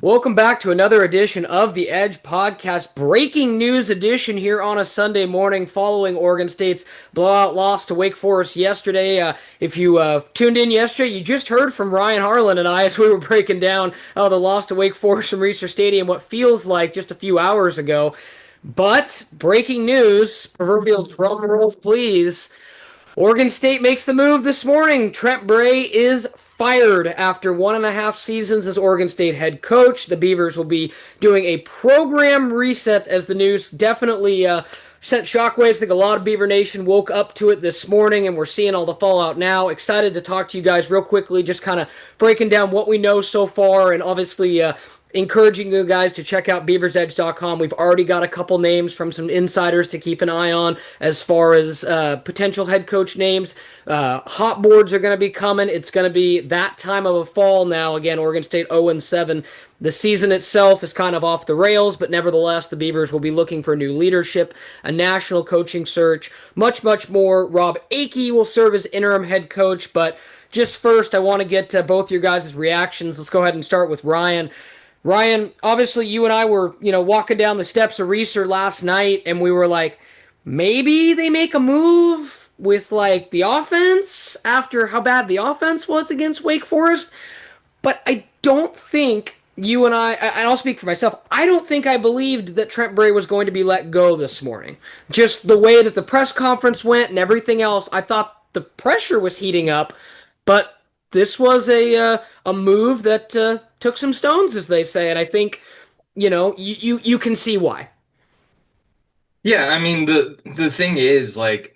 Welcome back to another edition of the Edge Podcast. Breaking news edition here on a Sunday morning following Oregon State's blowout loss to Wake Forest yesterday. If you tuned in yesterday, you just heard from Ryan Harlan and I as we were breaking down the loss to Wake Forest from Research Stadium, what feels like just a few hours ago. But breaking news, proverbial drum roll, please. Oregon State makes the move this morning. Trent Bray is fired after 1.5 seasons as Oregon State head coach. The Beavers will be doing a program reset as the news definitely sent shockwaves. I think a lot of Beaver Nation woke up to it this morning, and we're seeing all the fallout now. Excited to talk to you guys real quickly, just kind of breaking down what we know so far, and obviously encouraging you guys to check out BeaversEdge.com. We've already got a couple names from some insiders to keep an eye on as far as potential head coach names. Hot boards are going to be coming. It's going to be that time of a fall now. Again, Oregon State 0-7. The season itself is kind of off the rails, but nevertheless, the Beavers will be looking for new leadership, a national coaching search, much, much more. Rob Akey will serve as interim head coach, but just first, I want to get to both your guys' reactions. Let's go ahead and start with Ryan. Ryan, obviously you and I were, walking down the steps of Reser last night, and we were like, maybe they make a move with like the offense after how bad the offense was against Wake Forest. But I don't think you and I'll speak for myself, I don't think I believed that Trent Bray was going to be let go this morning. Just the way that the press conference went and everything else, I thought the pressure was heating up, but this was a move that took some stones, as they say, and I think you can see why. Yeah, I mean the thing is like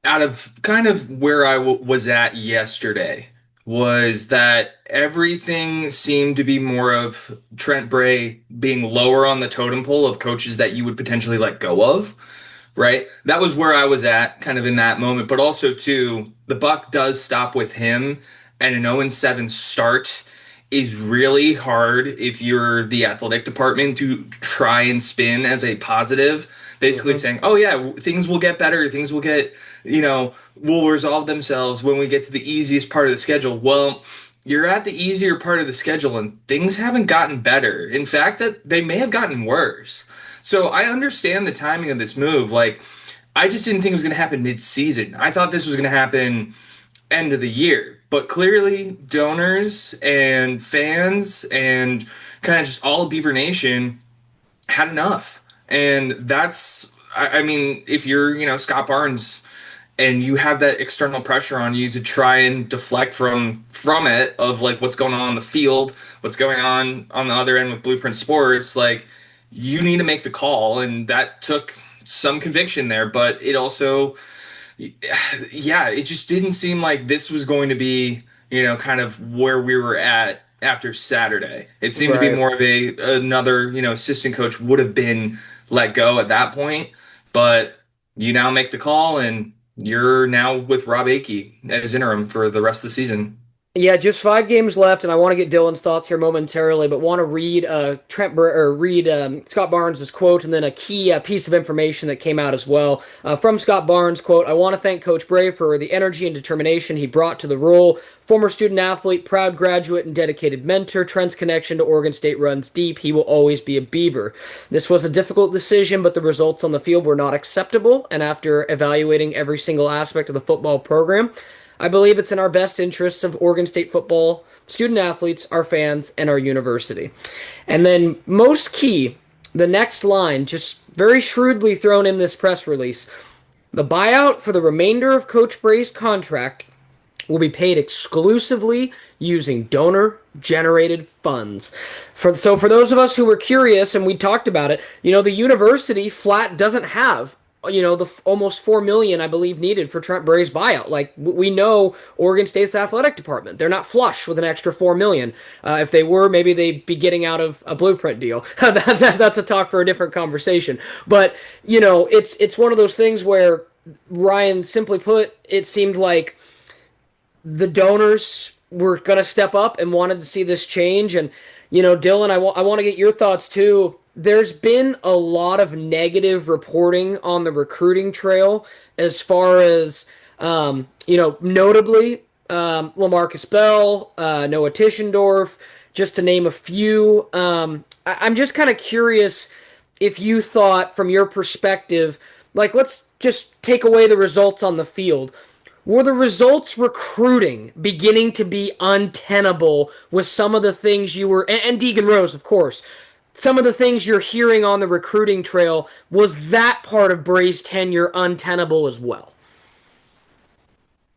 out of kind of where I was at yesterday was that everything seemed to be more of Trent Bray being lower on the totem pole of coaches that you would potentially let go of, right? That was where I was at kind of in that moment, but also too the buck does stop with him and an 0-7 start is really hard if you're the athletic department to try and spin as a positive, basically Hmm. saying, oh yeah, things will get better, things will get, will resolve themselves when we get to the easiest part of the schedule. Well, you're at the easier part of the schedule and things haven't gotten better. In fact, that they may have gotten worse. So I understand the timing of this move. Like, I just didn't think it was going to happen mid-season. I thought this was going to happen end of the year. But clearly, donors and fans and kind of just all of Beaver Nation had enough. And I mean, if you're, Scott Barnes and you have that external pressure on you to try and deflect from it of like what's going on the field, what's going on the other end with Blueprint Sports, like you need to make the call. And that took some conviction there, but it also yeah, it just didn't seem like this was going to be, kind of where we were at after Saturday. It seemed to be Right. more of another, assistant coach would have been let go at that point, but you now make the call and you're now with Rob Akey as interim for the rest of the season. Yeah, just 5 games left, and I want to get Dylan's thoughts here momentarily, but want to read Scott Barnes' quote and then a key piece of information that came out as well from Scott Barnes. Quote: "I want to thank Coach Bray for the energy and determination he brought to the role. Former student athlete, proud graduate, and dedicated mentor. Trent's connection to Oregon State runs deep. He will always be a Beaver. This was a difficult decision, but the results on the field were not acceptable. And after evaluating every single aspect of the football program, I believe it's in our best interests of Oregon State football, student athletes, our fans, and our university." And then, most key, the next line, just very shrewdly thrown in this press release: "The buyout for the remainder of Coach Bray's contract will be paid exclusively using donor generated funds." For those of us who were curious and we talked about it, the university flat doesn't have the almost 4 million I believe needed for Trent Bray's buyout. Like we know Oregon State's athletic department, they're not flush with an extra 4 million. If they were, maybe they'd be getting out of a Blueprint deal. That's a talk for a different conversation. But it's one of those things where, Ryan, simply put, it seemed like the donors were going to step up and wanted to see this change. And, Dylan, I want to get your thoughts too. There's been a lot of negative reporting on the recruiting trail as far as, notably LaMarcus Bell, Noah Tischendorf, just to name a few. I'm just kind of curious if you thought, from your perspective, like let's just take away the results on the field. Were the results recruiting beginning to be untenable with some of the things you were, and Deegan Rose, of course, some of the things you're hearing on the recruiting trail, was that part of Bray's tenure untenable as well?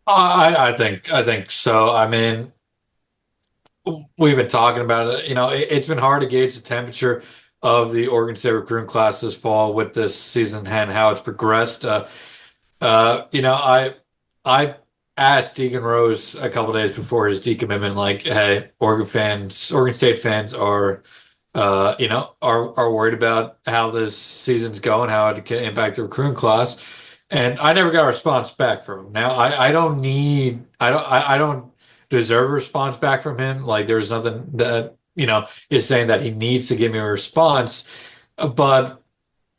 I think so. I mean, we've been talking about it. It's been hard to gauge the temperature of the Oregon State recruiting class this fall with this season and how it's progressed. I asked Deacon Rose a couple days before his decommitment, like, "Hey, Oregon State fans are worried about how this season's going, how it can impact the recruiting class." And I never got a response back from him. Now I don't deserve a response back from him. Like there's nothing that, is saying that he needs to give me a response. But,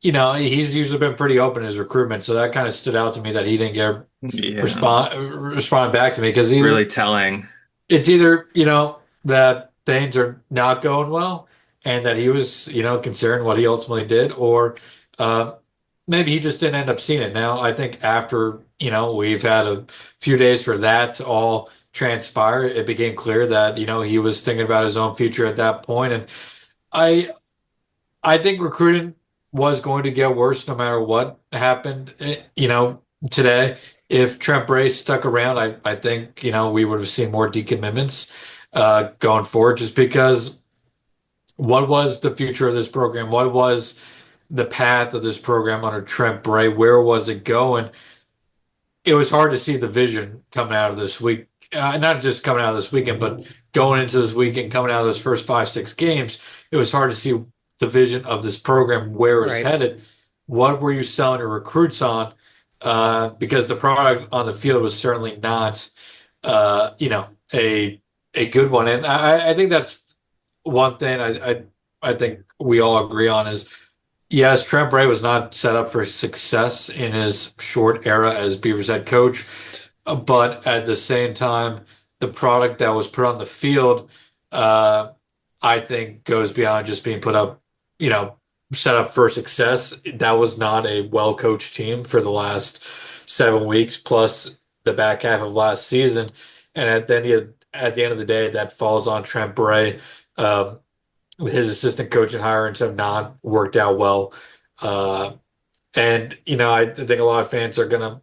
he's usually been pretty open in his recruitment. So that kind of stood out to me that he didn't get respond back to me because Really telling. it's either, that things are not going well and that he was, considering what he ultimately did, or maybe he just didn't end up seeing it. Now, I think after, we've had a few days for that to all transpire, it became clear that, he was thinking about his own future at that point. And I I think recruiting was going to get worse no matter what happened, today. If Trent Bray stuck around, I think, we would have seen more decommitments going forward, just because what was the future of this program? What was the path of this program under Trent Bray? Where was it going? It was hard to see the vision coming out of this week. Not just coming out of this weekend, but going into this weekend, coming out of those first 5, 6 games, it was hard to see the vision of this program, where it's Right. headed. What were you selling your recruits on? Because the product on the field was certainly not, a good one. And I think that's one thing I think we all agree on is, yes, Trent Bray was not set up for success in his short era as Beavers head coach, but at the same time, the product that was put on the field, I think, goes beyond just being put up, set up for success. That was not a well coached team for the last 7 weeks, plus the back half of last season. And at the end of the day, that falls on Trent Bray. His assistant coaching hirings have not worked out well. And, I think a lot of fans are going to,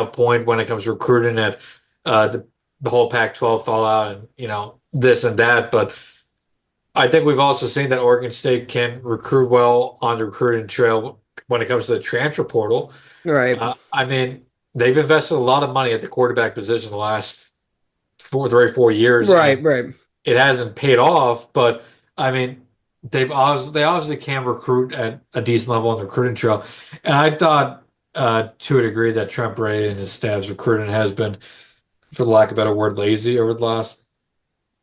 point when it comes to recruiting at the whole Pac-12 fallout and, this and that. But I think we've also seen that Oregon State can recruit well on the recruiting trail when it comes to the transfer portal. Right. I mean, they've invested a lot of money at the quarterback position the last 3 or 4 years. Right. Right. It hasn't paid off, but I mean, they obviously can recruit at a decent level on the recruiting trail. And I thought, to a degree, that Trent Bray and his staff's recruiting has been, for the lack of a better word, lazy over the last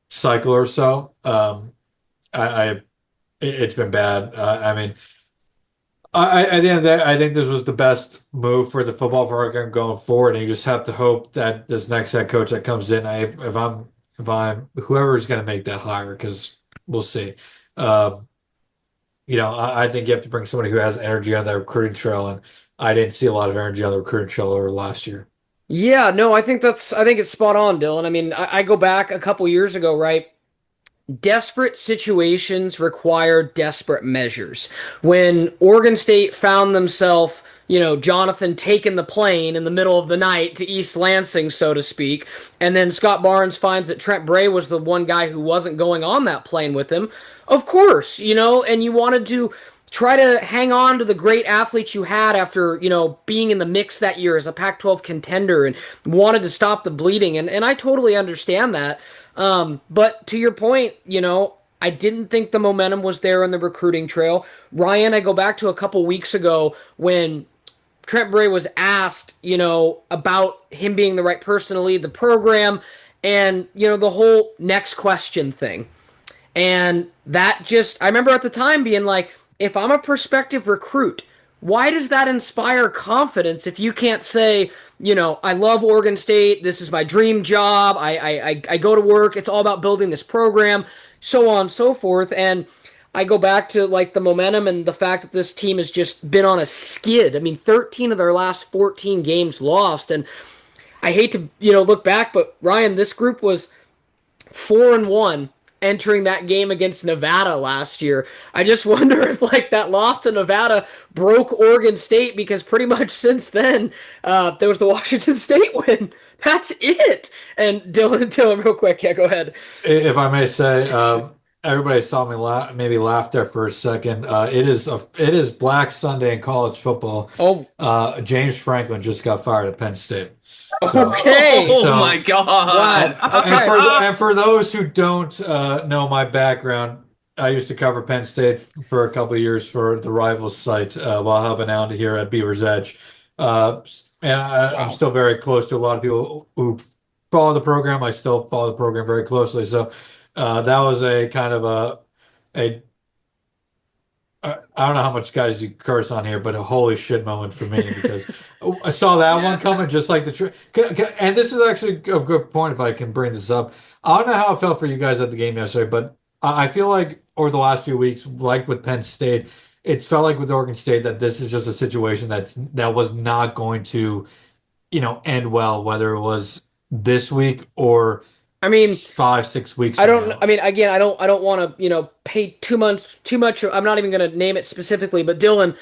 cycle or so. It's been bad. I mean, at the end of the day, I think this was the best move for the football program going forward. And you just have to hope that this next head coach that comes in, if I'm whoever's going to make that hire, because we'll see. I think you have to bring somebody who has energy on that recruiting trail, and I didn't see a lot of energy on the recruiting trail over last year. Yeah, no, I think it's spot on, Dylan. I mean, I go back a couple years ago, right? Desperate situations require desperate measures. When Oregon State found themselves, Jonathan taking the plane in the middle of the night to East Lansing, so to speak, and then Scott Barnes finds that Trent Bray was the one guy who wasn't going on that plane with him, of course, and you wanted to try to hang on to the great athletes you had after, being in the mix that year as a Pac-12 contender and wanted to stop the bleeding. And I totally understand that. But to your point, I didn't think the momentum was there on the recruiting trail. Ryan, I go back to a couple weeks ago when Trent Bray was asked, about him being the right person to lead the program and, the whole next question thing. And I remember at the time being like, if I'm a prospective recruit, why does that inspire confidence if you can't say, I love Oregon State. This is my dream job. I go to work. It's all about building this program. so on and so forth. And I go back to like the momentum and the fact that this team has just been on a skid. I mean, 13 of their last 14 games lost. And I hate to, look back, but Ryan, this group was 4-1 entering that game against Nevada last year. I just wonder if like that loss to Nevada broke Oregon State, because pretty much since then there was the Washington State win. That's it. And Dylan, real quick, yeah, go ahead. If I may say, everybody saw me maybe laugh there for a second. It is Black Sunday in college football. Oh, James Franklin just got fired at Penn State. okay. Oh my God! Wow. Okay. And for those who don't know my background, I used to cover Penn State for a couple of years for the Rivals site while helping out here at Beaver's Edge. And I'm still very close to a lot of people who follow the program. I still follow the program very closely. So that was a kind of a I don't know how much guys you curse on here, but a holy shit moment for me, because I saw that one coming just like and this is actually a good point if I can bring this up. I don't know how it felt for you guys at the game yesterday, but I feel like over the last few weeks, like with Penn State, it's felt like with Oregon State that this is just a situation that was not going to, end well, whether it was this week or 5-6 weeks. I don't. I mean, again, I don't want to pay too much. I'm not even going to name it specifically, but Dylan,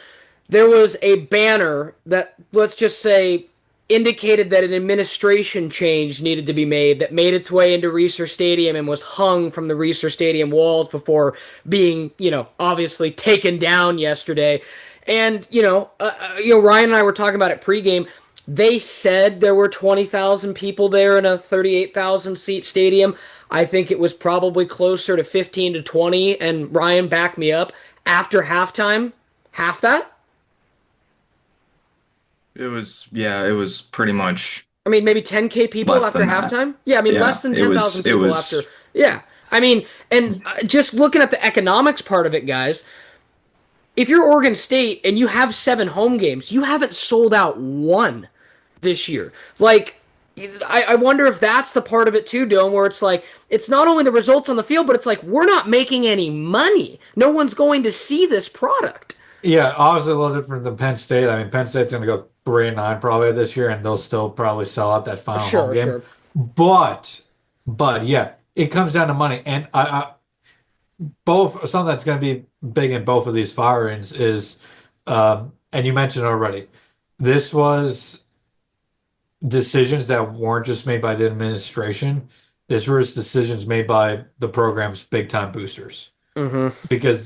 there was a banner that, let's just say, indicated that an administration change needed to be made, that made its way into Reser Stadium and was hung from the Reser Stadium walls before being, obviously taken down yesterday. And Ryan and I were talking about it pregame. They said there were 20,000 people there in a 38,000 seat stadium. I think it was probably closer to 15 to 20. And Ryan, back me up. After halftime, half that? It was pretty much. I mean, maybe 10K people after halftime? Yeah, I mean, less than 10,000 people after. Yeah. I mean, and just looking at the economics part of it, guys, if you're Oregon State and you have 7 home games, you haven't sold out one this year. Like, I wonder if that's the part of it too, Dylan, where it's like, it's not only the results on the field, but it's like, we're not making any money. No one's going to see this product. Yeah, obviously a little different than Penn State. I mean, Penn State's going to go 3-9 probably this year, and they'll still probably sell out that final home game. Sure. But yeah, it comes down to money. And something that's going to be big in both of these firings is, and you mentioned already, this was decisions that weren't just made by the administration. This was decisions made by the program's big time boosters. Mm-hmm. Because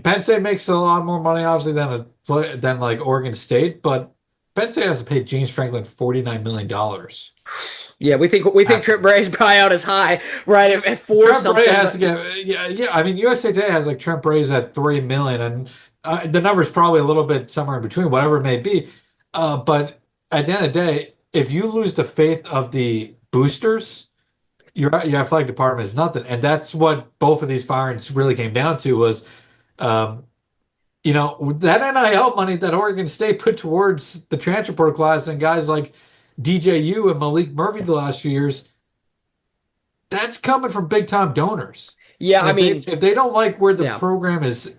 Penn State makes a lot more money obviously than like Oregon State, but Penn State has to pay James Franklin $49 million. Yeah, we think Trent Bray's probably out as high, right? If four Trent something. Bray has to get yeah. I mean, USA Today has like Trent Bray's at $3 million, and the number's probably a little bit somewhere in between, whatever it may be. But at the end of the day, if you lose the faith of the boosters, your athletic department is nothing, and that's what both of these firings really came down to was, that NIL money that Oregon State put towards the transfer portal class and guys like DJU and Malik Murphy the last few years, that's coming from big time donors. Yeah, if they don't like where the program is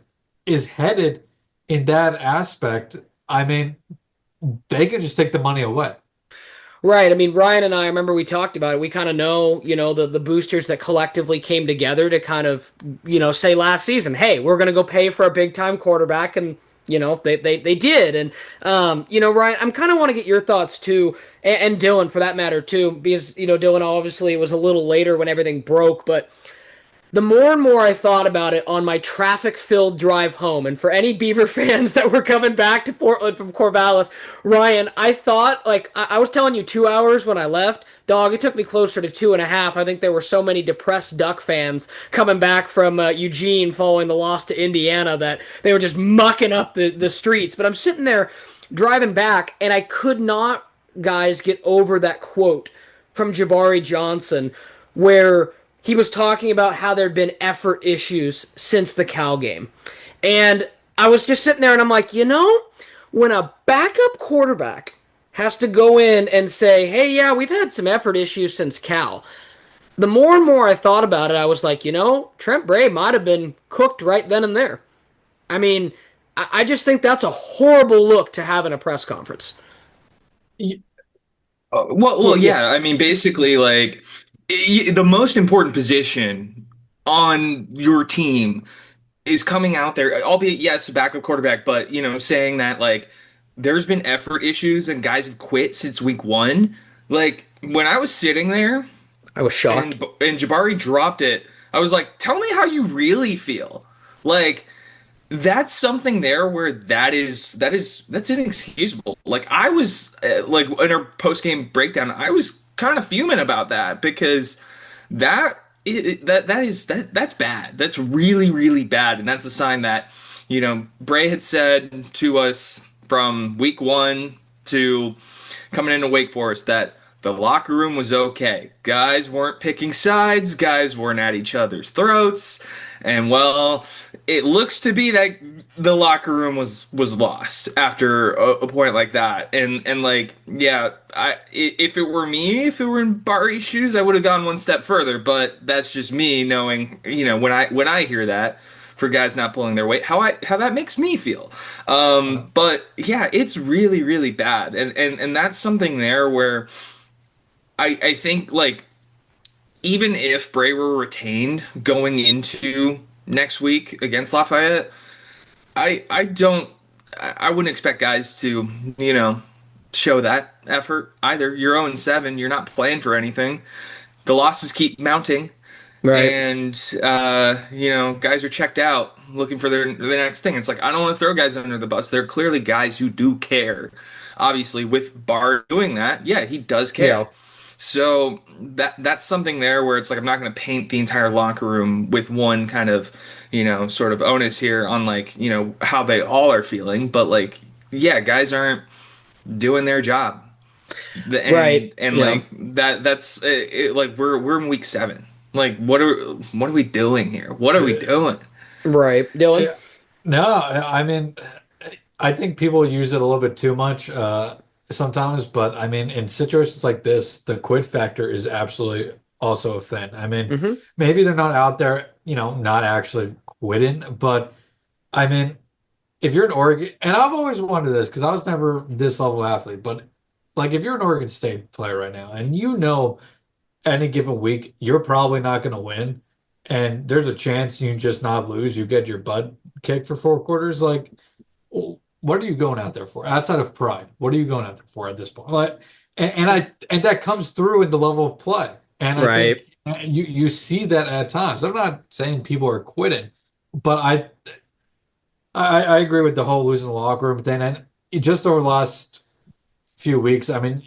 headed in that aspect, I mean, they can just take the money away. Right. I mean, Ryan and I remember we talked about it. We kind of know, the boosters that collectively came together to kind of, say last season, hey, we're going to go pay for a big time quarterback. And, they did. And, Ryan, I'm kind of want to get your thoughts too. And Dylan, for that matter, too, because, Dylan, obviously it was a little later when everything broke, but the more and more I thought about it on my traffic-filled drive home, and for any Beaver fans that were coming back to Portland from Corvallis, Ryan, I thought, like, I was telling you 2 hours when I left. Dog, it took me closer to 2.5. I think there were so many depressed Duck fans coming back from Eugene following the loss to Indiana that they were just mucking up the streets. But I'm sitting there driving back, and I could not, guys, get over that quote from Jabari Johnson where he was talking about how there'd been effort issues since the Cal game. And I was just sitting there and I'm like, when a backup quarterback has to go in and say, hey, yeah, we've had some effort issues since Cal, the more and more I thought about it, I was like, Trent Bray might have been cooked right then and there. I mean, I just think that's a horrible look to have in a press conference. Y- Well, Yeah, yeah. I mean, basically, like the most important position on your team is coming out there, albeit yes, a backup quarterback, but saying that like there's been effort issues and guys have quit since week one. Like when I was sitting there I was shocked. and Jabari dropped it, I was like, tell me how you really feel. Like that's something there where that's inexcusable. Like I was like in our post game breakdown, I was kind of fuming about that because that that's bad. That's really really bad, and that's a sign that Bray had said to us from week one to coming into Wake Forest that the locker room was okay. Guys weren't picking sides. Guys weren't at each other's throats. And well, it looks to be that the locker room was lost after a point like that. And like, yeah, if it were me, if it were in Bari's shoes, I would have gone one step further. But that's just me knowing, when I hear that for guys not pulling their weight, how that makes me feel. But yeah, it's really really bad, and that's something there where I think like even if Bray were retained going into next week against Lafayette, I don't I wouldn't expect guys to show that effort either. You're 0-7, you're not playing for anything. The losses keep mounting, Right. and guys are checked out looking for the next thing. It's like I don't want to throw guys under the bus. There are clearly guys who do care. Obviously, with Barr doing that, yeah, he does Yeah. care. So that's something there where it's like I'm not going to paint the entire locker room with one kind of sort of onus here on like how they all are feeling, but like yeah, guys aren't doing their job. Right. And Yeah. like that's like we're in week 7. Like what are we doing here? What are we doing? Right. Dylan? Yeah. No, I mean, I think people use it a little bit too much sometimes, but I mean, in situations like this, the quit factor is absolutely also thin. I mean, Mm-hmm. maybe they're not out there, not actually quitting, but I mean, if you're an Oregon, and I've always wanted this because I was never this level athlete, but like if you're an Oregon State player right now and any given week you're probably not going to win, and there's a chance you just not lose, you get your butt kicked for 4 quarters, like what are you going out there for outside of pride? What are you going out there for at this point? Like, and that comes through in the level of play, and I think Right. you see that at times. I'm not saying people are quitting, but I agree with the whole losing the locker room thing. And just over the last few weeks, I mean,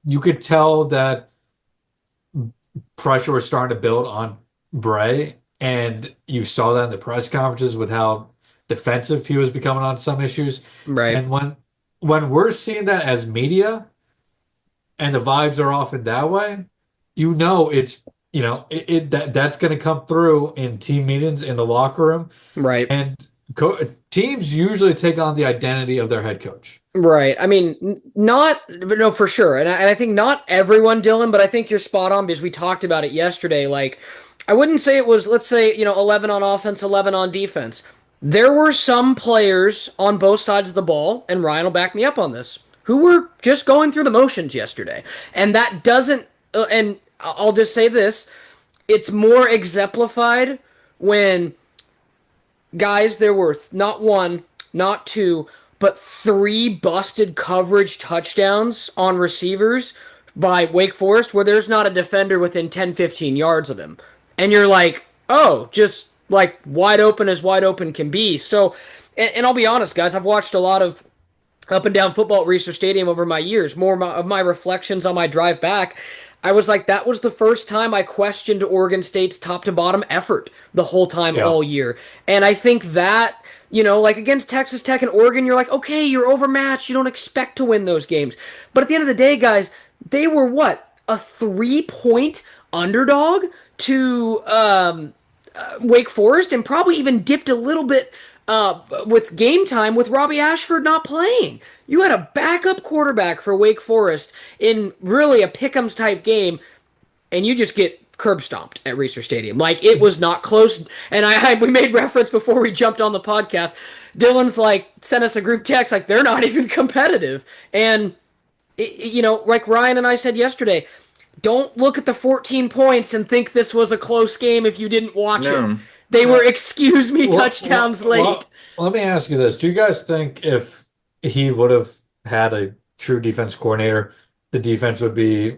you could tell that pressure was starting to build on Bray, and you saw that in the press conferences with how defensive he was becoming on some issues. Right. And when we're seeing that as media, and the vibes are off in that way, it's that's going to come through in team meetings in the locker room, Right. and teams usually take on the identity of their head coach. Right. I mean, not no for sure, and I think not everyone, Dylan, but I think you're spot on because we talked about it yesterday. Like, I wouldn't say it was, let's say, 11 on offense, 11 on defense. There were some players on both sides of the ball, and Ryan will back me up on this, who were just going through the motions yesterday, and that doesn't. And I'll just say this: it's more exemplified when guys, there were not one, not two, but three busted coverage touchdowns on receivers by Wake Forest where there's not a defender within 10, 15 yards of him. And you're like, oh, just like wide open as wide open can be. So, and I'll be honest, guys, I've watched a lot of up and down football at Reser Stadium over my years. More of my reflections on my drive back, I was like, that was the first time I questioned Oregon State's top to bottom effort the whole time Yeah. all year. And I think that, like against Texas Tech and Oregon, you're like, okay, you're overmatched. You don't expect to win those games. But at the end of the day, guys, they were what? A 3-point underdog to Wake Forest, and probably even dipped a little bit with game time with Robbie Ashford not playing. You had a backup quarterback for Wake Forest in really a pick'ems type game, and you just get curb stomped at Reser Stadium. Like, it was not close. And we made reference before we jumped on the podcast. Dylan's like, sent us a group text, like, they're not even competitive. And, like Ryan and I said yesterday, don't look at the 14 points and think this was a close game if you didn't watch it. They were, excuse me, touchdowns late. Let me ask you this. Do you guys think if he would have had a true defense coordinator, the defense would be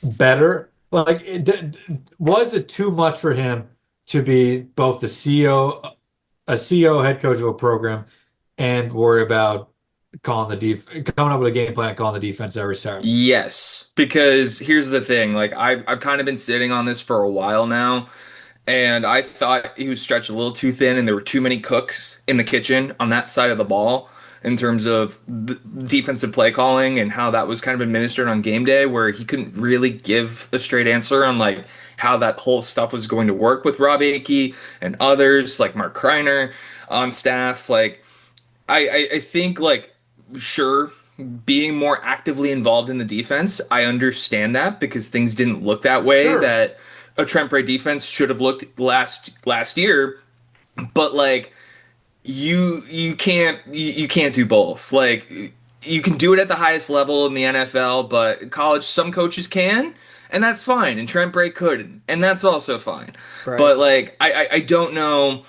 better? Like, was it too much for him to be both the CEO, a CEO, head coach of a program, and worry about coming up with a game plan and calling the defense every Saturday? Yes, because here's the thing. Like, I've kind of been sitting on this for a while now, and I thought he was stretched a little too thin, and there were too many cooks in the kitchen on that side of the ball in terms of the defensive play calling and how that was kind of administered on game day, where he couldn't really give a straight answer on like how that whole stuff was going to work with Rob Akey and others like Mark Kreiner on staff. Like, I think, like, sure, being more actively involved in the defense, I understand that because things didn't look that way that a Trent Bray defense should have looked last year. But like, you can't do both. Like, you can do it at the highest level in the NFL, but college, some coaches can, and that's fine. And Trent Bray couldn't, and that's also fine. Right. But like, I don't know.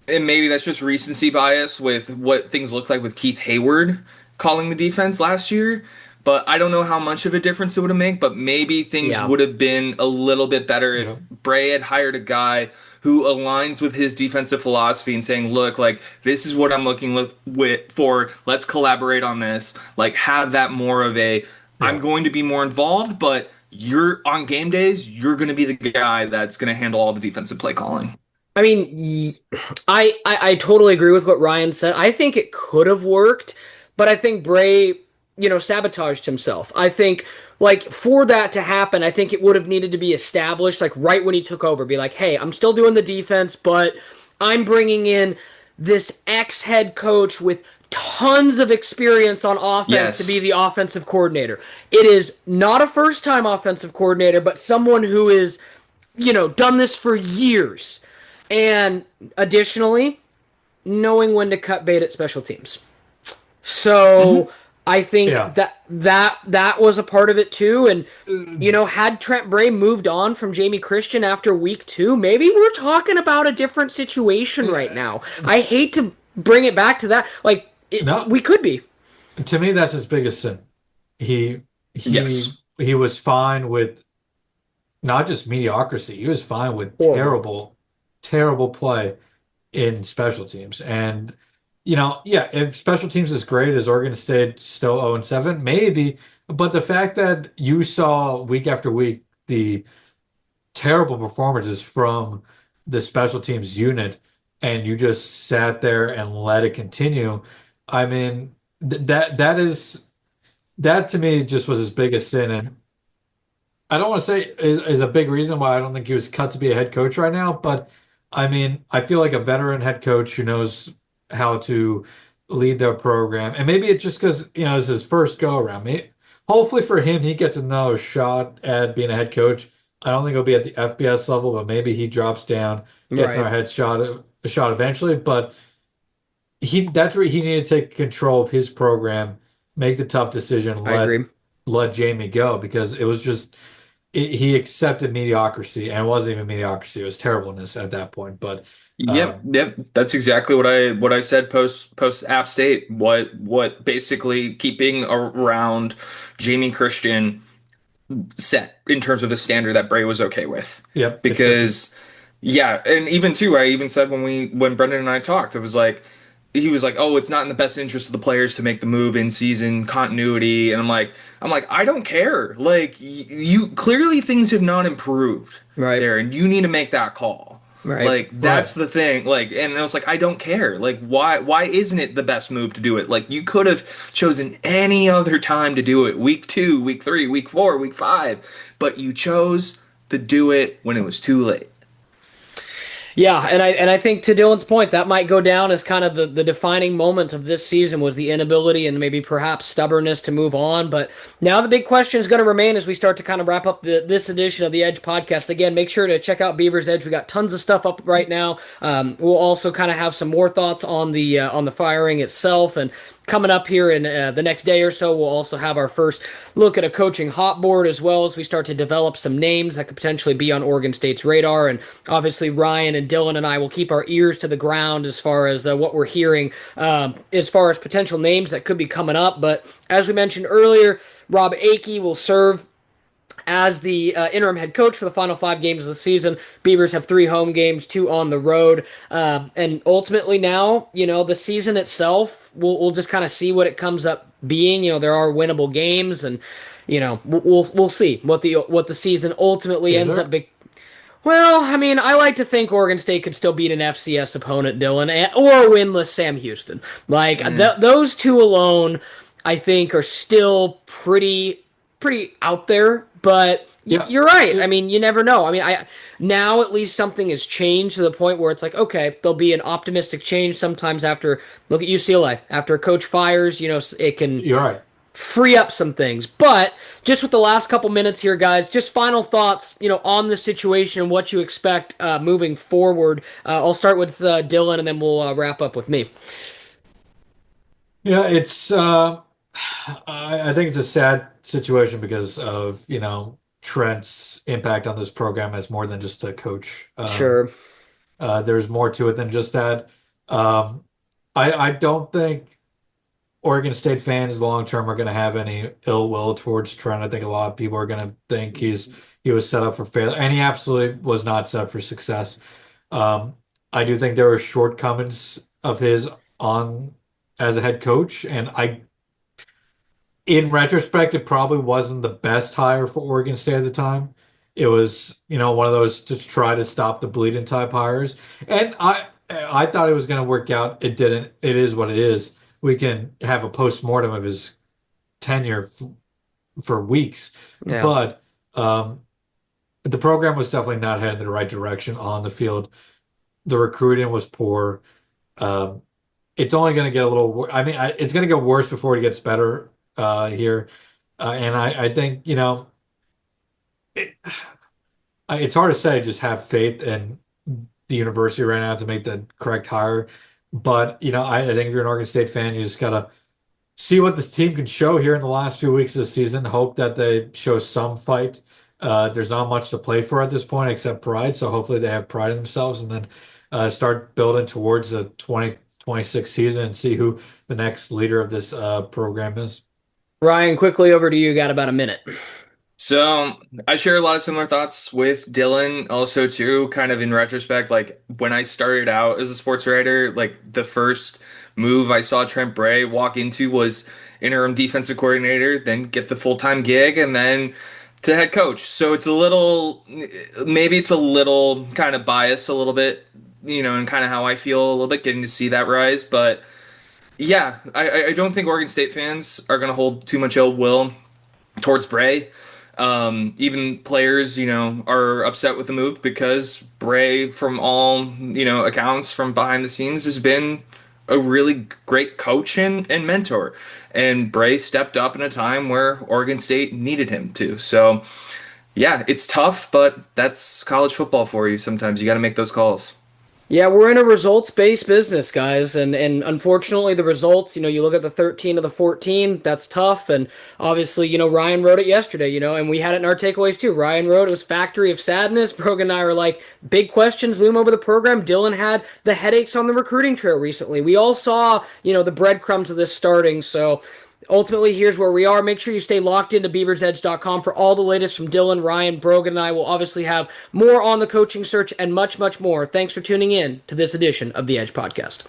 And maybe that's just recency bias with what things looked like with Keith Hayward calling the defense last year. But I don't know how much of a difference it would have made. But maybe things would have been a little bit better if Bray had hired a guy who aligns with his defensive philosophy and saying, look, like, this is what I'm looking for. Let's collaborate on this. Like, have that more of a, I'm going to be more involved, but you're on game days, you're going to be the guy that's going to handle all the defensive play calling. I mean, I totally agree with what Ryan said. I think it could have worked, but I think Bray, sabotaged himself. I think, like, for that to happen, I think it would have needed to be established, like, right when he took over. Be like, hey, I'm still doing the defense, but I'm bringing in this ex-head coach with tons of experience on offense to be the offensive coordinator. It is not a first-time offensive coordinator, but someone who is, done this for years. And additionally, knowing when to cut bait at special teams. So I think that was a part of it too. And, had Trent Bray moved on from Jamie Christian after week 2, maybe we're talking about a different situation right now. I hate to bring it back to that. Like, we could be. To me, that's his biggest sin. He was fine with not just mediocrity. He was fine with terrible play in special teams. And, if special teams is great, is Oregon State still 0-7? Maybe. But the fact that you saw week after week the terrible performances from the special teams unit and you just sat there and let it continue, I mean, that to me just was his biggest sin. And I don't want to say is a big reason why I don't think he was cut to be a head coach right now, but I mean, I feel like a veteran head coach who knows how to lead their program, and maybe it's just because it's his first go around. Hopefully for him, he gets another shot at being a head coach. I don't think it'll be at the FBS level, but maybe he drops down, gets another head shot eventually. But that's where he needed to take control of his program, make the tough decision, let Jamie go, because it was just. He accepted mediocrity, and it wasn't even mediocrity; it was terribleness at that point. But yep, that's exactly what I said post App State. What basically keeping around Jamie Christian set in terms of a standard that Bray was okay with. Yep, because and even too, I even said when Brenden and I talked, it was like. He was like, "Oh, it's not in the best interest of the players to make the move in season continuity," and I'm like, I don't care. Like, you clearly things have not improved there, and you need to make that call. Right. Like, that's the thing. Like, and I was like, I don't care. Like, why isn't it the best move to do it? Like, you could have chosen any other time to do it. Week 2, week 3, week 4, week 5, but you chose to do it when it was too late. Yeah, and I think to Dylan's point, that might go down as kind of the defining moment of this season was the inability and maybe perhaps stubbornness to move on. But now the big question is going to remain as we start to kind of wrap up this edition of the Edge podcast. Again, make sure to check out Beaver's Edge. We got tons of stuff up right now. We'll also kind of have some more thoughts on the firing itself, and coming up here in the next day or so, we'll also have our first look at a coaching hot board as well as we start to develop some names that could potentially be on Oregon State's radar. And obviously, Ryan and Dylan and I will keep our ears to the ground as far as what we're hearing as far as potential names that could be coming up. But as we mentioned earlier, Rob Akey will serve as the interim head coach for the final 5 games of the season. Beavers have 3 home games, 2 on the road. And ultimately now, the season itself, we'll just kind of see what it comes up being. There are winnable games, and, we'll see what the season ultimately ends up being. Well, I mean, I like to think Oregon State could still beat an FCS opponent, Dylan, or a winless Sam Houston. Like, those two alone, I think, are still pretty out there. But Yeah. you're right. I mean, you never know. I mean, now at least something has changed to the point where it's like, okay, there'll be an optimistic change sometimes after. Look at UCLA. After a coach fires, it can You're right. free up some things. But just with the last couple minutes here, guys, just final thoughts, on the situation and what you expect moving forward. I'll start with Dylan, and then we'll wrap up with me. Yeah, it's I think it's a sad situation because of, Trent's impact on this program as more than just a coach. Sure. There's more to it than just that. I don't think Oregon State fans long term are going to have any ill will towards Trent. I think a lot of people are going to think he was set up for failure, and he absolutely was not set up for success. I do think there were shortcomings of his on as a head coach, and in retrospect, it probably wasn't the best hire for Oregon State at the time. It was, one of those just try to stop the bleeding type hires. And I thought it was going to work out. It didn't. It is what it is. We can have a post-mortem of his tenure for weeks. Yeah. But the program was definitely not heading in the right direction on the field. The recruiting was poor. It's only going to get a little. I mean, it's going to get worse before it gets better here, and I think it's hard to say. Just have faith in the university right now to make the correct hire. But I think if you're an Oregon State fan, you just gotta see what this team can show here in the last few weeks of the season. Hope that they show some fight. There's not much to play for at this point except pride. So hopefully they have pride in themselves, and then start building towards the 2026 season and see who the next leader of this program is. Ryan, quickly over to you. Got about a minute. So I share a lot of similar thoughts with Dylan also too, kind of in retrospect, like when I started out as a sports writer, like the first move I saw Trent Bray walk into was interim defensive coordinator, then get the full-time gig, and then to head coach. So maybe it's a little kind of biased a little bit, and kind of how I feel a little bit getting to see that rise. But yeah, I don't think Oregon State fans are going to hold too much ill will towards Bray. Even players, are upset with the move because Bray, from all, accounts from behind the scenes, has been a really great coach and mentor. And Bray stepped up in a time where Oregon State needed him to. So, yeah, it's tough, but that's college football for you. Sometimes you got to make those calls. Yeah, we're in a results-based business, guys, and unfortunately the results, you look at the 13 of the 14, that's tough, and obviously, Ryan wrote it yesterday, and we had it in our takeaways too. Ryan wrote it was Factory of Sadness. Brogan and I were like, big questions loom over the program. Dylan had the headaches on the recruiting trail recently. We all saw, the breadcrumbs of this starting, so ultimately, here's where we are. Make sure you stay locked into BeaversEdge.com for all the latest from Dylan, Ryan, Brogan, and I will obviously have more on the coaching search and much, much more. Thanks for tuning in to this edition of the Edge Podcast.